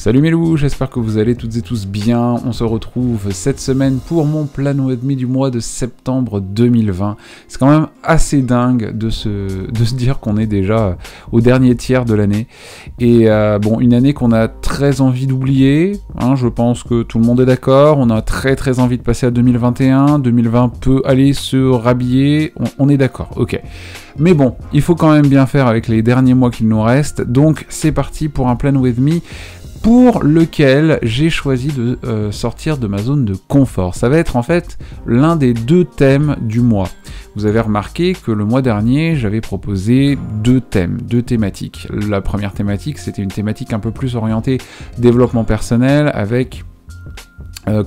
Salut mes loups, j'espère que vous allez toutes et tous bien. On se retrouve cette semaine pour mon plan et demi du mois de septembre 2020. C'est quand même assez dingue de se dire qu'on est déjà au dernier tiers de l'année. Et bon, une année qu'on a très envie d'oublier, hein, je pense que tout le monde est d'accord. On a très envie de passer à 2021. 2020 peut aller se rhabiller, on est d'accord, ok. Mais bon, il faut quand même bien faire avec les derniers mois qu'il nous reste. Donc c'est parti pour un plan with me pour lequel j'ai choisi de sortir de ma zone de confort. Ça va être en fait l'un des deux thèmes du mois. Vous avez remarqué que le mois dernier, j'avais proposé deux thématiques. La première thématique, c'était une thématique un peu plus orientée développement personnel avec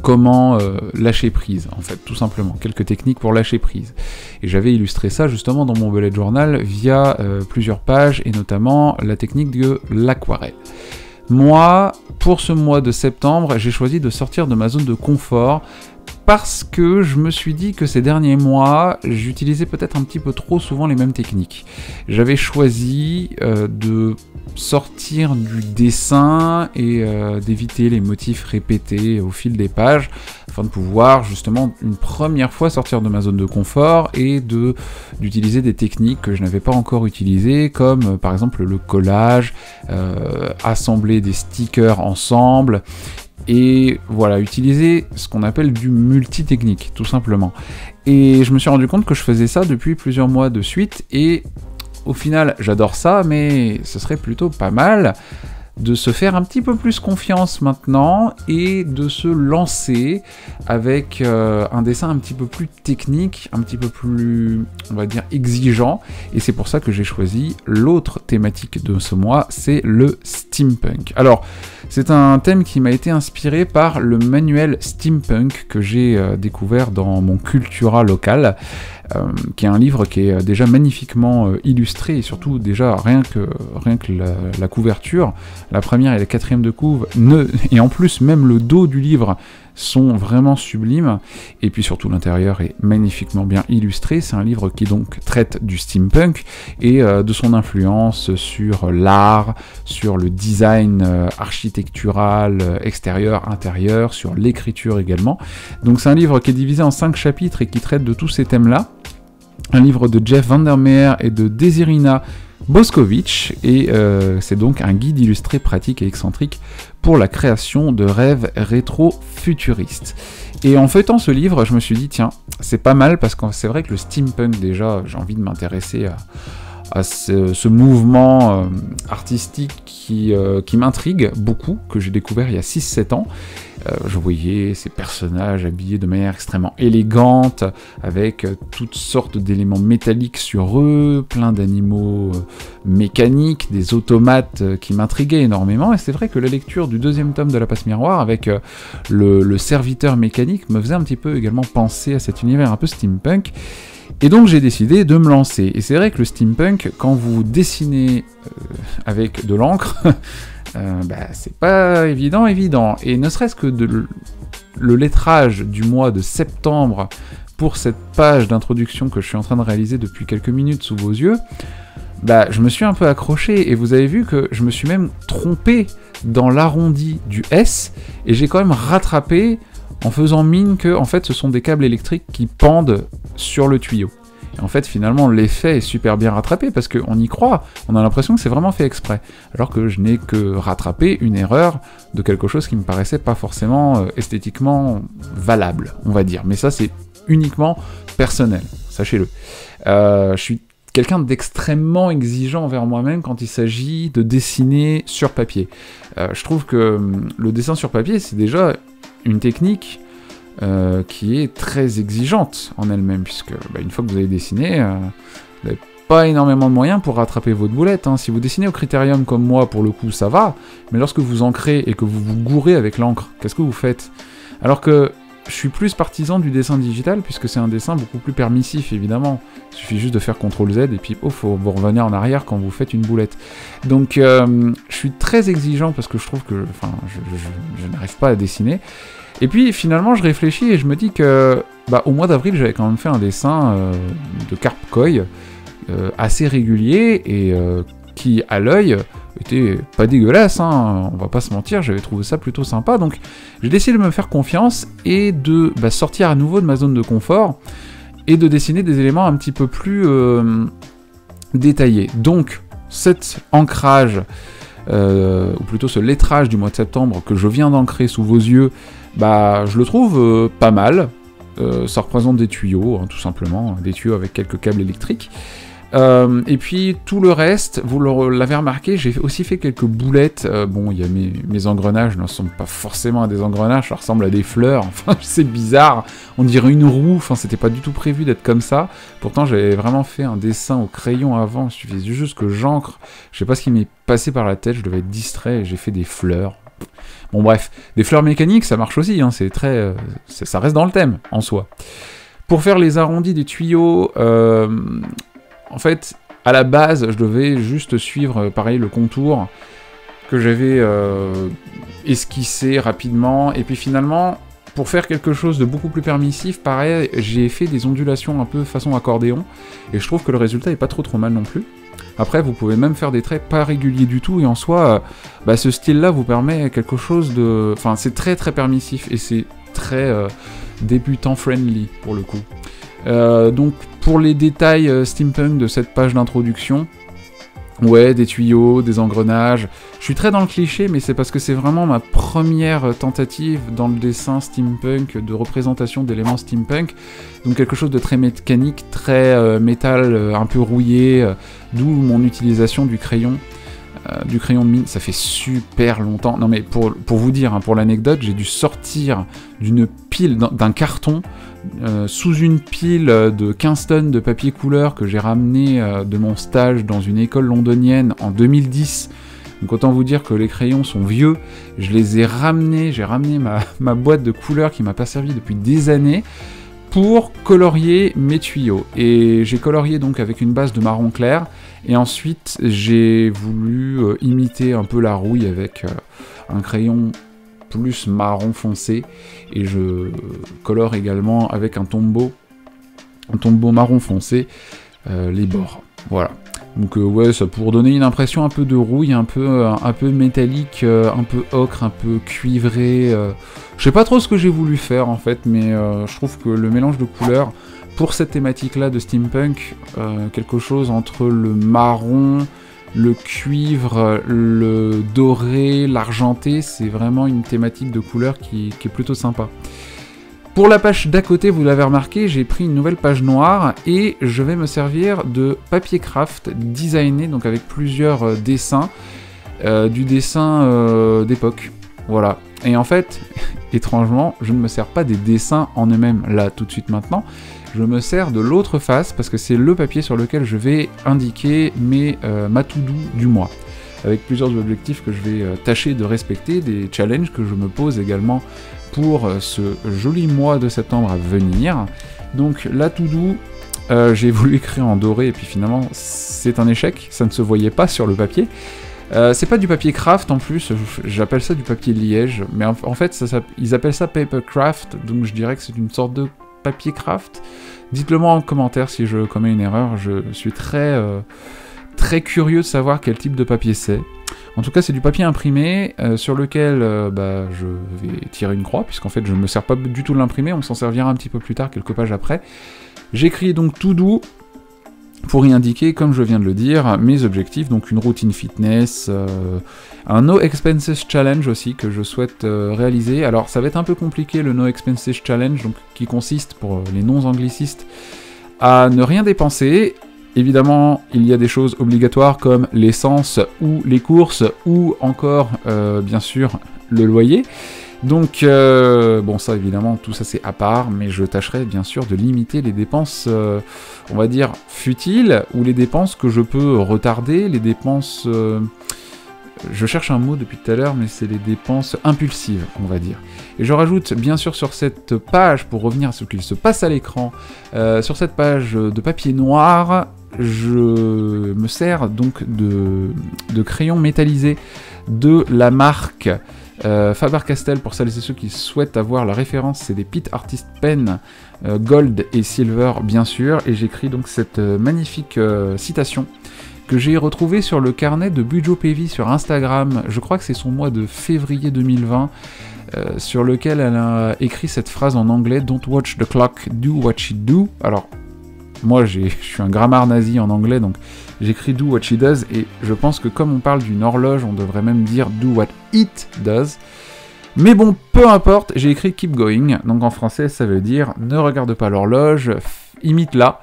comment lâcher prise, en fait, tout simplement. Quelques techniques pour lâcher prise. Et j'avais illustré ça justement dans mon bullet journal via plusieurs pages et notamment la technique de l'aquarelle. Moi, pour ce mois de septembre, j'ai choisi de sortir de ma zone de confort parce que je me suis dit que ces derniers mois, j'utilisais peut-être un petit peu trop souvent les mêmes techniques. J'avais choisi de sortir du dessin et d'éviter les motifs répétés au fil des pages afin de pouvoir justement une première fois sortir de ma zone de confort et d'utiliser des techniques que je n'avais pas encore utilisées comme par exemple le collage, assembler des stickers ensemble. Et voilà, utiliser ce qu'on appelle du multi-technique, tout simplement. Et je me suis rendu compte que je faisais ça depuis plusieurs mois de suite, et au final, j'adore ça, mais ce serait plutôt pas mal de se faire un petit peu plus confiance maintenant, et de se lancer avec un dessin un petit peu plus technique, un petit peu plus, on va dire, exigeant, et c'est pour ça que j'ai choisi l'autre thématique de ce mois, c'est le steampunk. Alors, c'est un thème qui m'a été inspiré par le manuel steampunk que j'ai découvert dans mon Cultura local, qui est un livre qui est déjà magnifiquement illustré, et surtout déjà rien que la couverture, la première et la quatrième de couve, et en plus même le dos du livre sont vraiment sublimes, et puis surtout l'intérieur est magnifiquement bien illustré. C'est un livre qui donc traite du steampunk et de son influence sur l'art, sur le design architectural extérieur, intérieur, sur l'écriture également. Donc c'est un livre qui est divisé en 5 chapitres et qui traite de tous ces thèmes-là. Un livre de Jeff Vandermeer et de Desirina Boskovic, et c'est donc un guide illustré pratique et excentrique pour la création de rêves rétro-futuristes. Et en feuilletant ce livre, je me suis dit, tiens, c'est pas mal, parce que c'est vrai que le steampunk, déjà, j'ai envie de m'intéresser à ce mouvement artistique qui m'intrigue beaucoup, que j'ai découvert il y a 6-7 ans. Je voyais ces personnages habillés de manière extrêmement élégante, avec toutes sortes d'éléments métalliques sur eux, plein d'animaux mécaniques, des automates qui m'intriguaient énormément, et c'est vrai que la lecture du deuxième tome de La Passe-Miroir, avec le serviteur mécanique, me faisait un petit peu également penser à cet univers un peu steampunk. Et donc j'ai décidé de me lancer. Et c'est vrai que le steampunk, quand vous dessinez avec de l'encre, c'est pas évident. Et ne serait-ce que le lettrage du mois de septembre pour cette page d'introduction que je suis en train de réaliser depuis quelques minutes sous vos yeux, je me suis un peu accroché, et vous avez vu que je me suis même trompé dans l'arrondi du S, et j'ai quand même rattrapé en faisant mine que en fait ce sont des câbles électriques qui pendent sur le tuyau. Et en fait finalement l'effet est super bien rattrapé parce qu'on y croit, on a l'impression que c'est vraiment fait exprès, alors que je n'ai que rattrapé une erreur de quelque chose qui me paraissait pas forcément esthétiquement valable, on va dire. Mais ça c'est uniquement personnel, sachez-le. Je suis quelqu'un d'extrêmement exigeant envers moi-même quand il s'agit de dessiner sur papier. Je trouve que le dessin sur papier c'est déjà une technique qui est très exigeante en elle-même, puisque une fois que vous avez dessiné, vous n'avez pas énormément de moyens pour rattraper votre boulette. Hein. Si vous dessinez au critérium comme moi, pour le coup, ça va, mais lorsque vous ancrez et que vous vous gourrez avec l'encre, qu'est-ce que vous faites? Alors que je suis plus partisan du dessin digital, puisque c'est un dessin beaucoup plus permissif, évidemment. Il suffit juste de faire CTRL-Z, et puis, faut vous revenir en arrière quand vous faites une boulette. Donc, je suis très exigeant, parce que je trouve que, je n'arrive pas à dessiner. Et puis, finalement, je réfléchis, et je me dis que, au mois d'avril, j'avais quand même fait un dessin de carpe koi, assez régulier, et qui, à l'œil, était pas dégueulasse, hein, on va pas se mentir, j'avais trouvé ça plutôt sympa, donc j'ai décidé de me faire confiance et de sortir à nouveau de ma zone de confort et de dessiner des éléments un petit peu plus détaillés. Donc cet ancrage, ou plutôt ce lettrage du mois de septembre que je viens d'ancrer sous vos yeux, je le trouve pas mal. Ça représente des tuyaux, hein, tout simplement, des tuyaux avec quelques câbles électriques. Et puis tout le reste, vous l'avez remarqué, j'ai aussi fait quelques boulettes. Bon, il y a mes engrenages, ne ressemblent pas forcément à des engrenages, ça ressemble à des fleurs, enfin c'est bizarre, on dirait une roue, enfin c'était pas du tout prévu d'être comme ça. Pourtant j'avais vraiment fait un dessin au crayon avant, il suffisait juste que j'encre, je sais pas ce qui m'est passé par la tête, je devais être distrait et j'ai fait des fleurs. Bon bref, des fleurs mécaniques ça marche aussi, hein, c'est très, ça reste dans le thème en soi. Pour faire les arrondis des tuyaux, en fait, à la base, je devais juste suivre, pareil, le contour que j'avais esquissé rapidement. Et puis finalement, pour faire quelque chose de beaucoup plus permissif, pareil, j'ai fait des ondulations un peu façon accordéon. Et je trouve que le résultat est pas trop mal non plus. Après, vous pouvez même faire des traits pas réguliers du tout. Et en soi, ce style-là vous permet quelque chose de... Enfin, c'est très permissif et c'est très débutant-friendly pour le coup. Donc pour les détails steampunk de cette page d'introduction, ouais, des tuyaux, des engrenages, je suis très dans le cliché, mais c'est parce que c'est vraiment ma première tentative dans le dessin steampunk, de représentation d'éléments steampunk, donc quelque chose de très mécanique, très métal, un peu rouillé, d'où mon utilisation du crayon de mine. Ça fait super longtemps, non mais pour vous dire, hein, pour l'anecdote, j'ai dû sortir d'une pile, d'un carton, sous une pile de 15 tonnes de papier couleur que j'ai ramené de mon stage dans une école londonienne en 2010. Donc autant vous dire que les crayons sont vieux, je les ai ramenés, j'ai ramené ma boîte de couleurs qui m'a pas servi depuis des années pour colorier mes tuyaux. Et j'ai colorié donc avec une base de marron clair, et ensuite j'ai voulu imiter un peu la rouille avec un crayon plus marron foncé, et je colore également avec un tombeau marron foncé les bords. Voilà. Donc ouais, ça pour donner une impression un peu de rouille, un peu métallique, un peu ocre, un peu cuivré. Je sais pas trop ce que j'ai voulu faire en fait, mais je trouve que le mélange de couleurs pour cette thématique-là de steampunk, quelque chose entre le marron, le cuivre, le doré, l'argenté, c'est vraiment une thématique de couleurs qui est plutôt sympa. Pour la page d'à côté, vous l'avez remarqué, j'ai pris une nouvelle page noire et je vais me servir de papier craft designé, donc avec plusieurs dessins, du dessin d'époque. Voilà. Et en fait, étrangement, je ne me sers pas des dessins en eux-mêmes, là, tout de suite maintenant. Je me sers de l'autre face parce que c'est le papier sur lequel je vais indiquer ma to-do du mois. Avec plusieurs objectifs que je vais tâcher de respecter, des challenges que je me pose également pour ce joli mois de septembre à venir. Donc la to-do, j'ai voulu écrire en doré et puis finalement c'est un échec, ça ne se voyait pas sur le papier. C'est pas du papier craft en plus, j'appelle ça du papier liège, mais en fait ils appellent ça paper craft, donc je dirais que c'est une sorte de papier craft. Dites-le moi en commentaire si je commets une erreur, je suis très curieux de savoir quel type de papier c'est. En tout cas, c'est du papier imprimé sur lequel je vais tirer une croix, puisqu'en fait, je ne me sers pas du tout de l'imprimer, on s'en servira un petit peu plus tard, quelques pages après. J'écris donc tout doux pour y indiquer, comme je viens de le dire, mes objectifs, donc une routine fitness, un No Expenses Challenge aussi que je souhaite réaliser. Alors, ça va être un peu compliqué le No Expenses Challenge, donc qui consiste, pour les non-anglicistes, à ne rien dépenser. Évidemment, il y a des choses obligatoires comme l'essence ou les courses ou encore, bien sûr, le loyer. Donc, bon ça évidemment, tout ça c'est à part, mais je tâcherai bien sûr de limiter les dépenses, on va dire, futiles, ou les dépenses que je peux retarder, les dépenses... je cherche un mot depuis tout à l'heure, mais c'est les dépenses impulsives, on va dire. Et je rajoute bien sûr sur cette page, pour revenir à ce qu'il se passe à l'écran, sur cette page de papier noir, je me sers donc de crayons métallisés de la marque Faber-Castell. Pour celles et ceux qui souhaitent avoir la référence, c'est des Pitt Artist Pen Gold et Silver bien sûr, et j'écris donc cette magnifique citation que j'ai retrouvé sur le carnet de Bujo Pevi sur Instagram. Je crois que c'est son mois de février 2020, sur lequel elle a écrit cette phrase en anglais « Don't watch the clock, do what she do ». Alors, moi je suis un grammar nazi en anglais, donc j'écris « do what she does », et je pense que comme on parle d'une horloge, on devrait même dire « do what it does ». Mais bon, peu importe, j'ai écrit « keep going », donc en français ça veut dire « ne regarde pas l'horloge, imite-la ».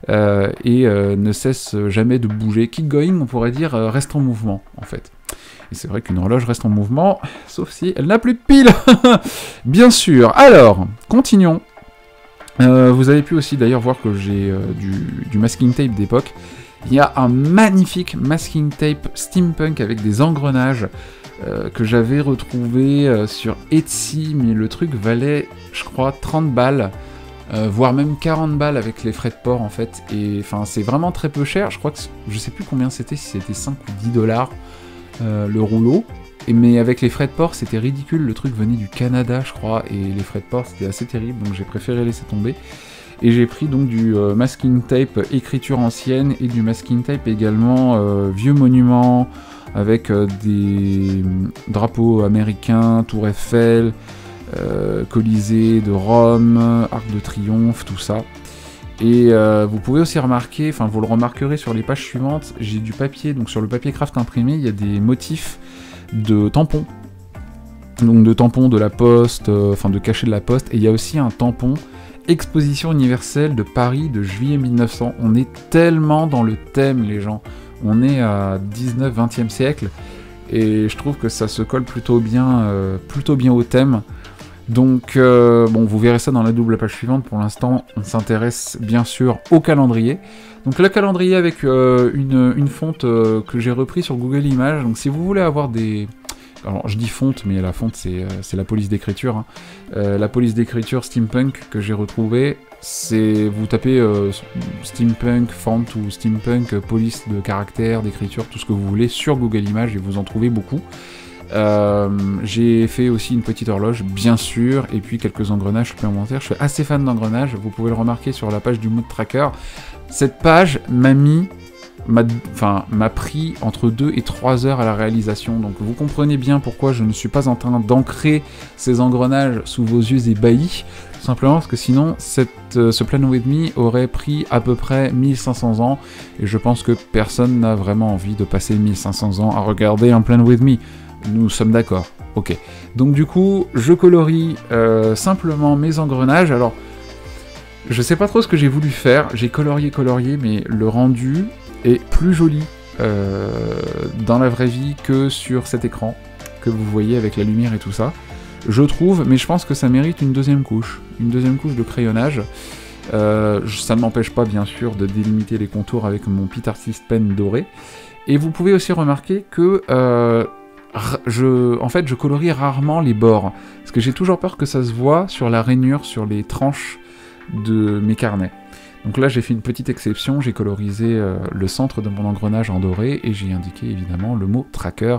Ne cesse jamais de bouger. Keep going, on pourrait dire reste en mouvement, en fait. Et c'est vrai qu'une horloge reste en mouvement, sauf si elle n'a plus de pile. Bien sûr. Alors, continuons. Vous avez pu aussi d'ailleurs voir que j'ai du masking tape d'époque. Il y a un magnifique masking tape steampunk avec des engrenages que j'avais retrouvé sur Etsy, mais le truc valait, je crois, 30 balles. Voire même 40 balles avec les frais de port en fait, et enfin c'est vraiment très peu cher, je crois que je sais plus combien c'était, si c'était 5 ou 10 dollars le rouleau, mais avec les frais de port c'était ridicule, le truc venait du Canada je crois, et les frais de port c'était assez terrible, donc j'ai préféré laisser tomber, et j'ai pris donc du masking tape écriture ancienne, et du masking tape également vieux monument, avec des drapeaux américains, Tour Eiffel, Colisée de Rome, Arc de Triomphe, tout ça. Et vous pouvez aussi remarquer, enfin vous le remarquerez sur les pages suivantes, j'ai du papier, donc sur le papier craft imprimé, il y a des motifs de tampons. Donc de tampons de la poste, enfin de cachets de la poste, et il y a aussi un tampon Exposition universelle de Paris de juillet 1900. On est tellement dans le thème, les gens. On est à 19-20e siècle, et je trouve que ça se colle plutôt bien au thème. Donc, bon, vous verrez ça dans la double page suivante. Pour l'instant, on s'intéresse bien sûr au calendrier. Donc, le calendrier avec une fonte que j'ai repris sur Google Images. Donc, si vous voulez avoir des... Alors, je dis fonte, mais la fonte, c'est la police d'écriture. Hein. La police d'écriture steampunk que j'ai retrouvée, c'est... Vous tapez steampunk font ou steampunk police de caractère, d'écriture, tout ce que vous voulez sur Google Images, et vous en trouvez beaucoup. J'ai fait aussi une petite horloge, bien sûr, et puis quelques engrenages supplémentaires. Je suis assez fan d'engrenages, vous pouvez le remarquer sur la page du Mood Tracker. Cette page m'a pris entre 2 et 3 heures à la réalisation, donc vous comprenez bien pourquoi je ne suis pas en train d'ancrer ces engrenages sous vos yeux ébahis, tout simplement parce que sinon ce Plan With Me aurait pris à peu près 1500 ans, et je pense que personne n'a vraiment envie de passer 1500 ans à regarder un Plan With Me. Nous sommes d'accord, ok. Donc du coup, je colorie simplement mes engrenages. Alors, je sais pas trop ce que j'ai voulu faire. J'ai colorié, mais le rendu est plus joli dans la vraie vie que sur cet écran que vous voyez avec la lumière et tout ça. Je trouve, mais je pense que ça mérite une deuxième couche de crayonnage. Ça ne m'empêche pas, bien sûr, de délimiter les contours avec mon Pit Artist Pen doré. Et vous pouvez aussi remarquer que... je colorie rarement les bords, parce que j'ai toujours peur que ça se voit sur la rainure, sur les tranches de mes carnets. Donc là j'ai fait une petite exception, j'ai colorisé le centre de mon engrenage en doré, et j'ai indiqué évidemment le mot tracker.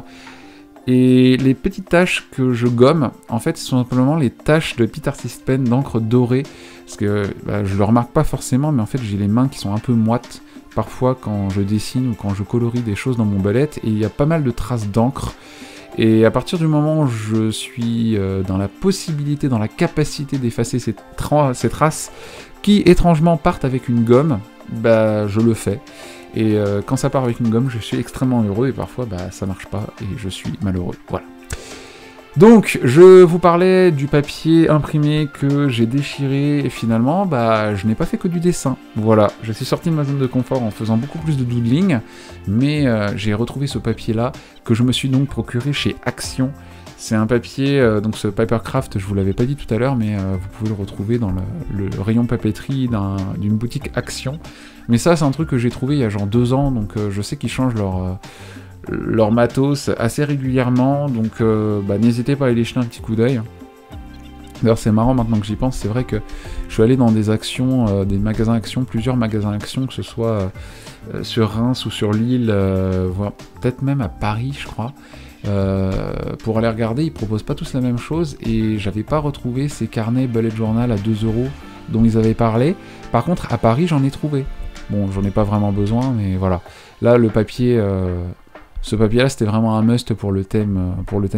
Et les petites taches que je gomme, en fait, ce sont simplement les taches de Pit Artist Pen d'encre dorée, parce que je le remarque pas forcément, mais en fait j'ai les mains qui sont un peu moites, parfois quand je dessine ou quand je colorie des choses dans mon ballet, et il y a pas mal de traces d'encre. Et à partir du moment où je suis dans la possibilité, dans la capacité d'effacer ces traces qui étrangement partent avec une gomme, je le fais. Et quand ça part avec une gomme, je suis extrêmement heureux, et parfois ça marche pas et je suis malheureux. Voilà. Donc, je vous parlais du papier imprimé que j'ai déchiré, et finalement, je n'ai pas fait que du dessin. Voilà, je suis sorti de ma zone de confort en faisant beaucoup plus de doodling, mais j'ai retrouvé ce papier-là, que je me suis donc procuré chez Action. C'est un papier, donc ce Papercraft, je vous l'avais pas dit tout à l'heure, mais vous pouvez le retrouver dans le rayon papeterie d'une boutique Action. Mais ça, c'est un truc que j'ai trouvé il y a genre 2 ans, donc je sais qu'ils changent leur matos assez régulièrement, donc n'hésitez pas à aller jeter un petit coup d'œil. D'ailleurs c'est marrant maintenant que j'y pense, c'est vrai que je suis allé dans des actions, des magasins actions, plusieurs magasins actions, que ce soit sur Reims ou sur Lille, voire peut-être même à Paris je crois, pour aller regarder, ils proposent pas tous la même chose, et j'avais pas retrouvé ces carnets bullet journal à 2 € dont ils avaient parlé. Par contre à Paris j'en ai trouvé. Bon, j'en ai pas vraiment besoin, mais voilà. Là, le papier, ce papier-là, c'était vraiment un must pour le thème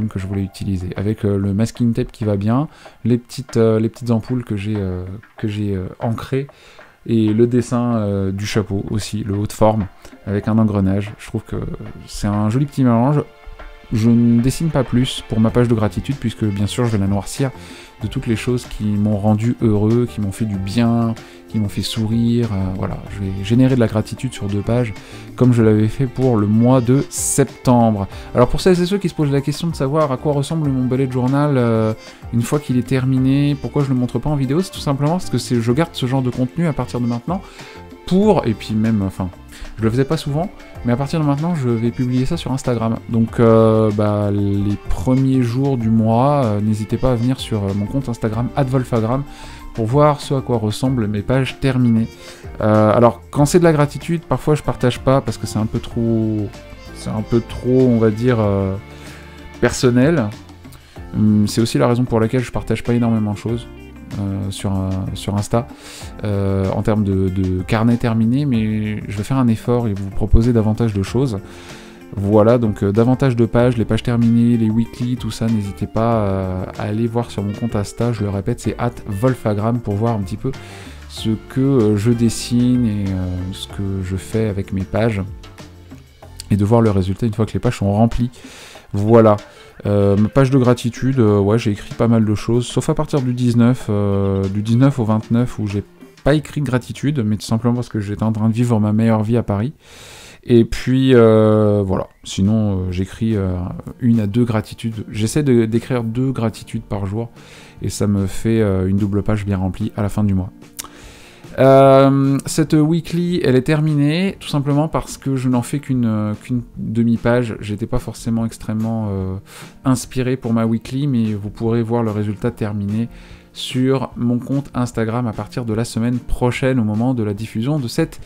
que je voulais utiliser. Avec le masking tape qui va bien, les petites ampoules que j'ai ancrées, et le dessin du chapeau aussi, le haut de forme, avec un engrenage. Je trouve que c'est un joli petit mélange. Je ne dessine pas plus pour ma page de gratitude, puisque bien sûr je vais la noircir de toutes les choses qui m'ont rendu heureux, qui m'ont fait du bien, qui m'ont fait sourire. Voilà, je vais générer de la gratitude sur 2 pages, comme je l'avais fait pour le mois de septembre. Alors pour celles et ceux qui se posent la question de savoir à quoi ressemble mon bullet journal une fois qu'il est terminé, pourquoi je ne le montre pas en vidéo, c'est tout simplement parce que je garde ce genre de contenu à partir de maintenant et puis même, enfin, je le faisais pas souvent, mais à partir de maintenant, je vais publier ça sur Instagram. Donc, les premiers jours du mois, n'hésitez pas à venir sur mon compte Instagram, @wolfagram, pour voir ce à quoi ressemblent mes pages terminées. Alors, quand c'est de la gratitude, parfois je partage pas parce que c'est un peu trop, on va dire, personnel. C'est aussi la raison pour laquelle je partage pas énormément de choses sur Insta en termes de carnet terminé, mais je vais faire un effort et vous proposer davantage de choses. Voilà, donc davantage de pages, les pages terminées, les weekly, tout ça, n'hésitez pas à aller voir sur mon compte Insta, je le répète, c'est @wolfagram, pour voir un petit peu ce que je dessine et ce que je fais avec mes pages, et de voir le résultat une fois que les pages sont remplies. Voilà. Ma page de gratitude, ouais, j'ai écrit pas mal de choses, sauf à partir du 19 au 29, où j'ai pas écrit de gratitude, mais tout simplement parce que j'étais en train de vivre ma meilleure vie à Paris. Et puis, voilà. Sinon, j'écris 1 à 2 gratitudes. J'essaie d'écrire 2 gratitudes par jour, et ça me fait une double page bien remplie à la fin du mois. Cette weekly, elle est terminée, tout simplement parce que je n'en fais qu'une demi-page. J'étais pas forcément extrêmement inspiré pour ma weekly, mais vous pourrez voir le résultat terminé sur mon compte Instagram à partir de la semaine prochaine, au moment de la diffusion de cette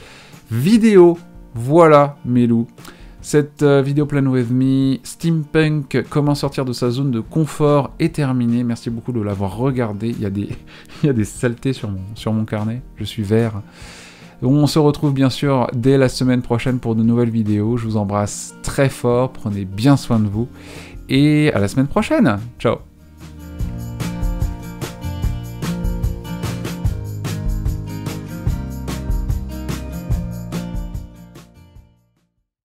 vidéo. Voilà, mes loups. Cette vidéo Plan With Me, Steampunk, comment sortir de sa zone de confort, est terminée. Merci beaucoup de l'avoir regardé. Il y a des saletés sur mon carnet. Je suis vert. On se retrouve bien sûr dès la semaine prochaine pour de nouvelles vidéos. Je vous embrasse très fort. Prenez bien soin de vous. Et à la semaine prochaine. Ciao.